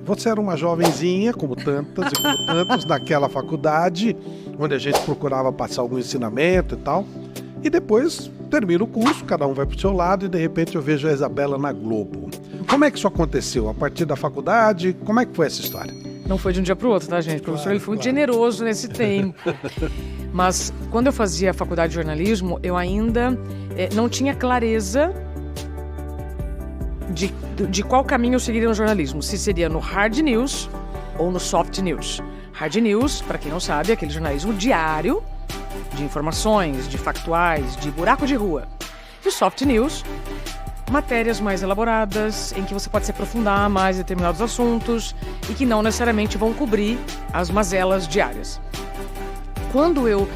Você era uma jovenzinha, como tantas e como tantos, naquela faculdade, onde a gente procurava passar algum ensinamento e tal. E depois termina o curso, cada um vai pro seu lado e de repente eu vejo a Isabela na Globo. Como é que isso aconteceu? A partir da faculdade, como é que foi essa história? Não foi de um dia para o outro, tá, gente? O professor ele foi muito generoso nesse tempo. Mas quando eu fazia a faculdade de jornalismo, eu ainda não tinha clareza de qual caminho eu seguiria no jornalismo. Se seria no hard news ou no soft news. Hard news, para quem não sabe, é aquele jornalismo diário de informações, de factuais, de buraco de rua. E o soft news, matérias mais elaboradas, em que você pode se aprofundar mais em determinados assuntos e que não necessariamente vão cobrir as mazelas diárias. Quando eu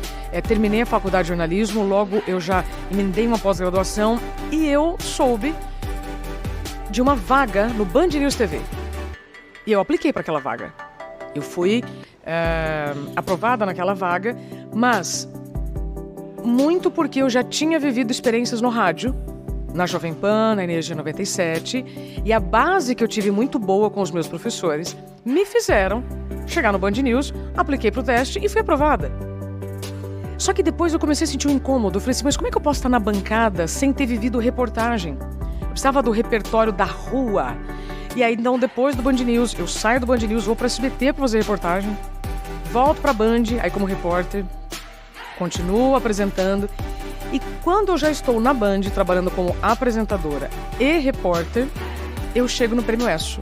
terminei a faculdade de jornalismo, logo eu já emendei uma pós-graduação e eu soube de uma vaga no Band News TV. E eu apliquei para aquela vaga. Eu fui aprovada naquela vaga, mas muito porque eu já tinha vivido experiências no rádio, na Jovem Pan, na Energia 97, e a base que eu tive muito boa com os meus professores me fizeram chegar no Band News, apliquei para o teste e fui aprovada. Só que depois eu comecei a sentir um incômodo. Eu falei assim, mas como é que eu posso estar na bancada sem ter vivido reportagem? Eu precisava do repertório da rua. E aí, então, depois do Band News, eu saio do Band News, vou para SBT para fazer reportagem, volto para a Band, aí como repórter, continuo apresentando. E quando eu já estou na Band, trabalhando como apresentadora e repórter, eu chego no Prêmio ESSO.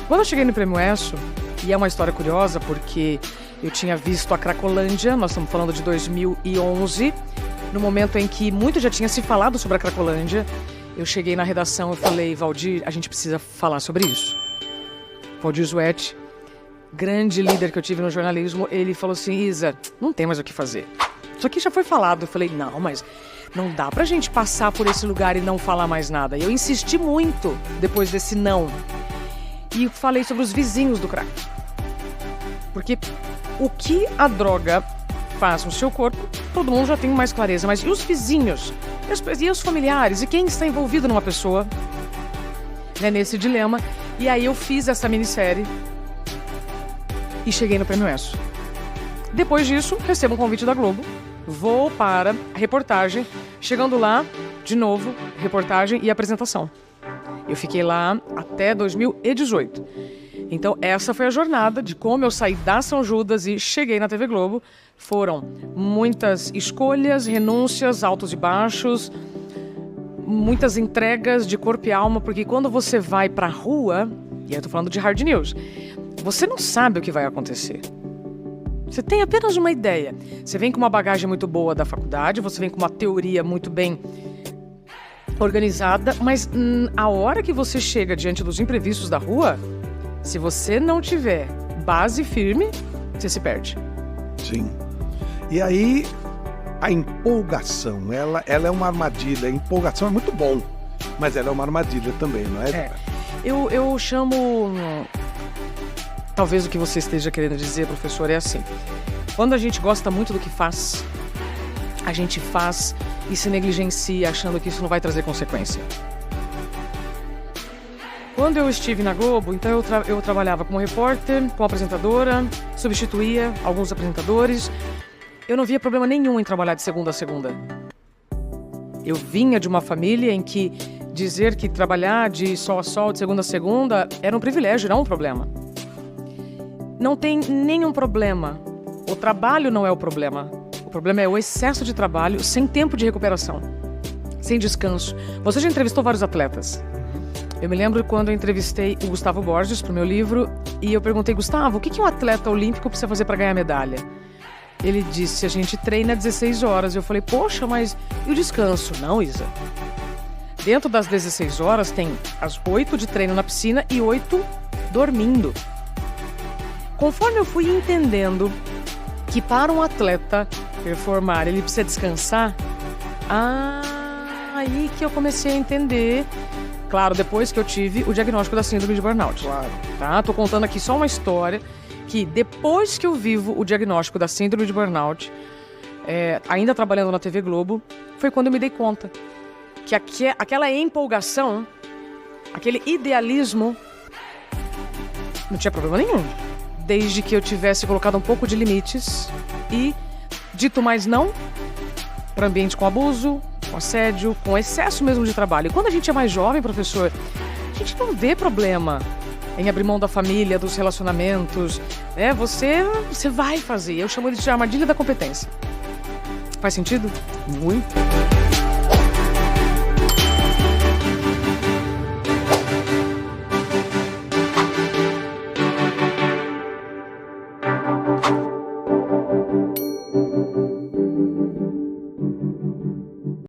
Quando eu cheguei no Prêmio ESSO, e é uma história curiosa, porque eu tinha visto a Cracolândia, nós estamos falando de 2011, no momento em que muito já tinha se falado sobre a Cracolândia, eu cheguei na redação e falei, Valdir, a gente precisa falar sobre isso. Valdir Zuetti, grande líder que eu tive no jornalismo, ele falou assim, Isa, não tem mais o que fazer. Isso aqui já foi falado. Eu falei, não, mas não dá pra gente passar por esse lugar e não falar mais nada. E eu insisti muito depois desse não. E falei sobre os vizinhos do crack. Porque o que a droga faz no seu corpo, todo mundo já tem mais clareza. Mas e os vizinhos? E os familiares? E quem está envolvido numa pessoa? Né, nesse dilema. E aí eu fiz essa minissérie e cheguei no Prêmio ESSO. Depois disso, recebo um convite da Globo. Vou para a reportagem. Chegando lá, de novo, reportagem e apresentação. Eu fiquei lá até 2018. Então, essa foi a jornada de como eu saí da São Judas e cheguei na TV Globo. Foram muitas escolhas, renúncias, altos e baixos, muitas entregas de corpo e alma, porque quando você vai para a rua, e eu tô falando de hard news, você não sabe o que vai acontecer. Você tem apenas uma ideia. Você vem com uma bagagem muito boa da faculdade, você vem com uma teoria muito bem organizada, mas a hora que você chega diante dos imprevistos da rua, se você não tiver base firme, você se perde. Sim. E aí, a empolgação, ela é uma armadilha. A empolgação é muito bom, mas ela é uma armadilha também, não é? Eu chamo... Talvez o que você esteja querendo dizer, professor, é assim. Quando a gente gosta muito do que faz, a gente faz e se negligencia achando que isso não vai trazer consequência. Quando eu estive na Globo, então eu trabalhava como repórter, como apresentadora, substituía alguns apresentadores. Eu não via problema nenhum em trabalhar de segunda a segunda. Eu vinha de uma família em que dizer que trabalhar de sol a sol, de segunda a segunda, era um privilégio, não um problema. Não tem nenhum problema. O trabalho não é o problema. O problema é o excesso de trabalho sem tempo de recuperação, sem descanso. Você já entrevistou vários atletas. Eu me lembro quando eu entrevistei o Gustavo Borges para o meu livro e eu perguntei, Gustavo, o que um atleta olímpico precisa fazer para ganhar medalha? Ele disse, a gente treina 16 horas. Eu falei, poxa, mas e o descanso? Não, Isa. Dentro das 16 horas tem as 8 de treino na piscina e 8 dormindo. Conforme eu fui entendendo que para um atleta performar ele precisa descansar, aí que eu comecei a entender, claro, depois que eu tive o diagnóstico da síndrome de burnout. Claro. Tá? Tô contando aqui só uma história que depois que eu vivo o diagnóstico da síndrome de burnout, ainda trabalhando na TV Globo, foi quando eu me dei conta que aquela empolgação, aquele idealismo Não tinha problema nenhum. Desde que eu tivesse colocado um pouco de limites e dito mais não para ambiente com abuso, com assédio, com excesso mesmo de trabalho. E quando a gente é mais jovem, professor, a gente não vê problema em abrir mão da família, dos relacionamentos, né? Você vai fazer. Eu chamo de armadilha da competência. Faz sentido? Muito.